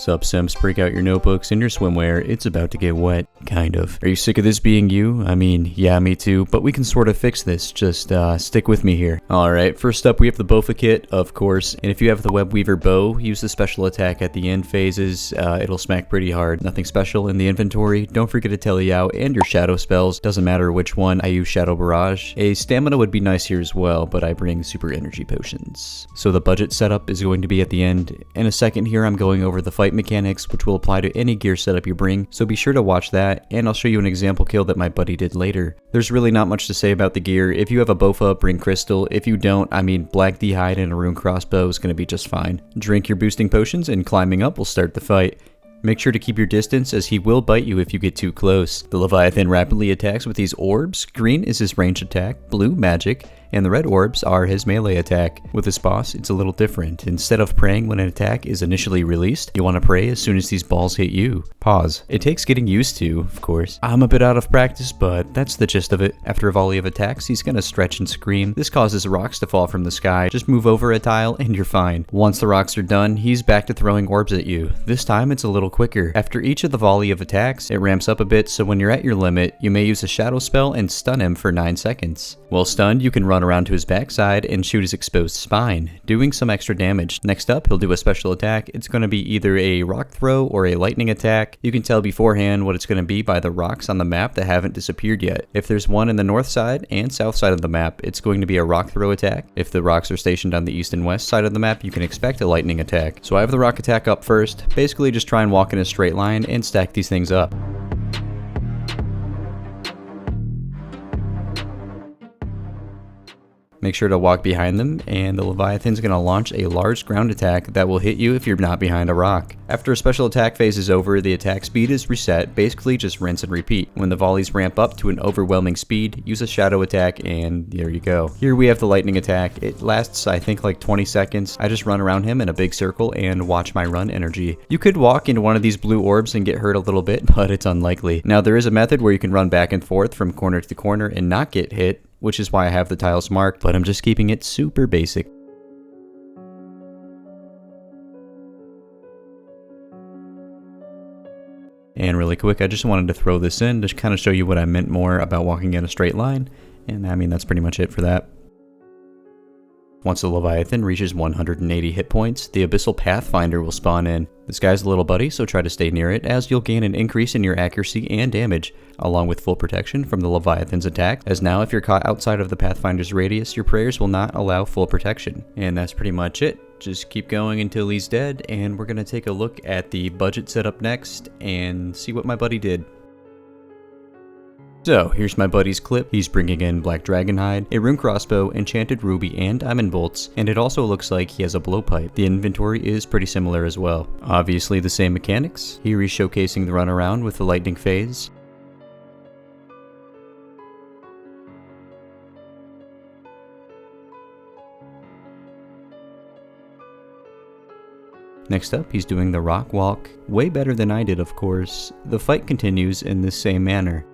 Sup simps, break out your notebooks and your swimwear, it's about to get wet, kind of. Are you sick of this being you? I mean, yeah, me too, but we can sort of fix this, just stick with me here. Alright, first up we have the Bowfa kit, of course, and if you have the Web Weaver bow, use the special attack at the end phases, it'll smack pretty hard. Nothing special in the inventory, don't forget to tele out, and your shadow spells, doesn't matter which one, I use Shadow Barrage. A stamina would be nice here as well, but I bring super energy potions. So the budget setup is going to be at the end. In a second here I'm going over the fight mechanics, which will apply to any gear setup you bring, so be sure to watch that, and I'll show you an example kill that my buddy did later. There's really not much to say about the gear. If you have a Bowfa, bring crystal. If you don't, I mean, black d'hide and a rune crossbow is going to be just fine. Drink your boosting potions and climbing up will start the fight. Make sure to keep your distance, as he will bite you if you get too close. The Leviathan rapidly attacks with these orbs. Green is his ranged attack, blue magic, and the red orbs are his melee attack. With this boss, it's a little different. Instead of praying when an attack is initially released, you want to pray as soon as these balls hit you. Pause. It takes getting used to, of course. I'm a bit out of practice, but that's the gist of it. After a volley of attacks, he's gonna stretch and scream. This causes rocks to fall from the sky. Just move over a tile and you're fine. Once the rocks are done, he's back to throwing orbs at you. This time it's a little quicker. After each of the volley of attacks, it ramps up a bit, so when you're at your limit, you may use a shadow spell and stun him for 9 seconds. While stunned, you can run around to his backside and shoot his exposed spine, doing some extra damage. Next up, he'll do a special attack. It's going to be either a rock throw or a lightning attack. You can tell beforehand what it's going to be by the rocks on the map that haven't disappeared yet. If there's one in the north side and south side of the map, it's going to be a rock throw attack. If the rocks are stationed on the east and west side of the map, you can expect a lightning attack. So I have the rock attack up first. Basically just try and walk in a straight line and stack these things up. Make sure to walk behind them, and the Leviathan's going to launch a large ground attack that will hit you if you're not behind a rock. After a special attack phase is over, the attack speed is reset, basically just rinse and repeat. When the volleys ramp up to an overwhelming speed, use a shadow attack, and there you go. Here we have the lightning attack. It lasts, I think, like 20 seconds. I just run around him in a big circle and watch my run energy. You could walk into one of these blue orbs and get hurt a little bit, but it's unlikely. Now, there is a method where you can run back and forth from corner to corner and not get hit, which is why I have the tiles marked, but I'm just keeping it super basic. And really quick, I just wanted to throw this in to kind of show you what I meant more about walking in a straight line, and I mean that's pretty much it for that. Once the Leviathan reaches 180 hit points, the Abyssal Pathfinder will spawn in. This guy's a little buddy, so try to stay near it, as you'll gain an increase in your accuracy and damage, along with full protection from the Leviathan's attack, as now if you're caught outside of the Pathfinder's radius, your prayers will not allow full protection. And that's pretty much it. Just keep going until he's dead, and we're going to take a look at the budget setup next, and see what my buddy did. So, here's my buddy's clip. He's bringing in Black Dragonhide, a rune crossbow, enchanted ruby, and diamond bolts, and it also looks like he has a blowpipe. The inventory is pretty similar as well. Obviously the same mechanics. Here he's showcasing the runaround with the lightning phase. Next up, he's doing the rock walk. Way better than I did, of course. The fight continues in this same manner.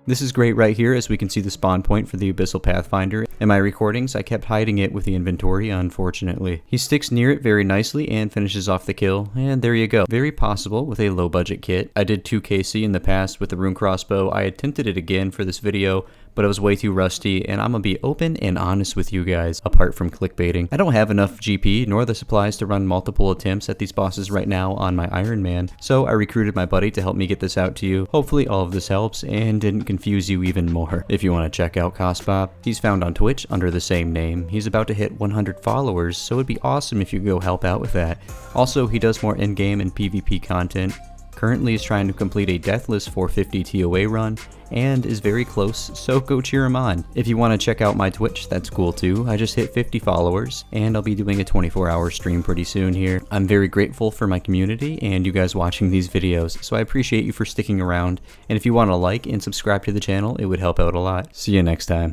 This is great right here, as we can see the spawn point for the Abyssal Pathfinder. In my recordings, I kept hiding it with the inventory, unfortunately. He sticks near it very nicely and finishes off the kill, and there you go. Very possible with a low budget kit. I did 2 KC in the past with the rune crossbow. I attempted it again for this video, but I was way too rusty, and I'm gonna be open and honest with you guys, apart from clickbaiting. I don't have enough GP nor the supplies to run multiple attempts at these bosses right now on my Iron Man, so I recruited my buddy to help me get this out to you. Hopefully all of this helps and didn't confuse you even more. If you want to check out KaasBaap, he's found on Twitch under the same name. He's about to hit 100 followers, so it'd be awesome if you go help out with that. Also, he does more in-game and PvP content. Currently is trying to complete a Deathless 450 TOA run, and is very close, so go cheer him on. If you want to check out my Twitch, that's cool too. I just hit 50 followers, and I'll be doing a 24-hour stream pretty soon here. I'm very grateful for my community and you guys watching these videos, so I appreciate you for sticking around, and if you want to like and subscribe to the channel, it would help out a lot. See you next time.